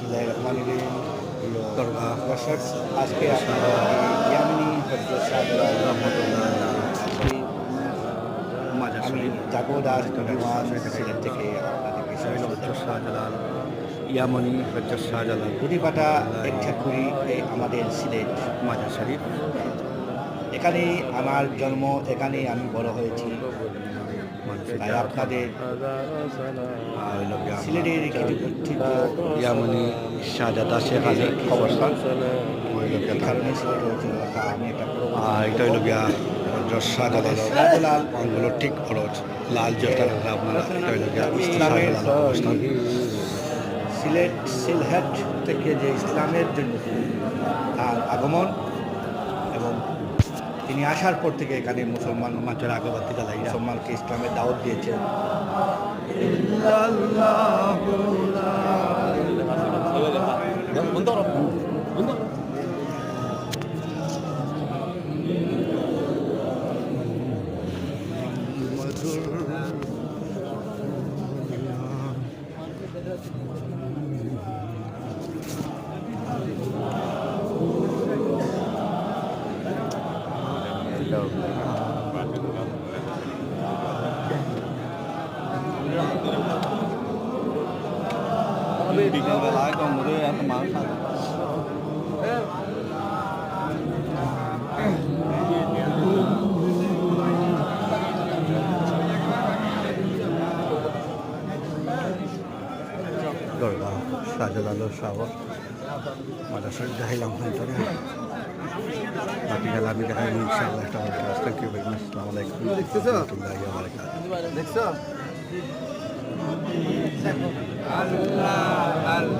বিসমিল্লাহিররহমানিররহিম। দরগাহ দর্শক, আজকে আপনারা ইয়ামিনী হযরত শাহজালাল রহমতুল্লাহ আজকে মাজার আমি শরীফ জাগোদার দিওয়ান সিলেট থেকে আপনাদেরকে হজরত শাহজালাল ইয়ামানি হজরত শাহজালাল গুটিপাটা এঠাকুরি আমাদের সিলেট মাজার শরীফ এখানেই আমার জন্ম, এখানেই আমি বড় হয়েছি। তাই আপনাদের সিলেটের কিছু পরিচিত ইয়ামানি শাহজাদা শেখ আলী কবরস্থান এই কারণে সিলেট হয়েছিল রাখা আমি একটা এটা হইল গিয়া হজরত শাহজালাল শাহজালাল অঙ্গুলো ঠিক খরচ লাল যেটা আপনারা এটা হইল গিয়া ইসলামের শাহজালাল কবরস্থান সিলেট সিলহেট থেকে যে ইসলামের জন্য তার আগমন এবং তিনি আসার পর থেকে এখানে মুসলমান মাছের আগরবাতি জ্বালাই মুসলমানকে ইসলামের দাওয়াত দিয়েছেন। বিকেলবেলায় কমরে এত মাছ দরগা শাহজালাল শাহর মাদার শরীফ দেখাইলাম ভিতরে বাকি গেলে আমি দেখাই ইনশাআল্লাহ একটা থ্যাংক ইউ ভেরি মাচ আসসালামু আলাইকুম রহমতুল্লাহি ওয়া বারাকাতুহু আল্লাহ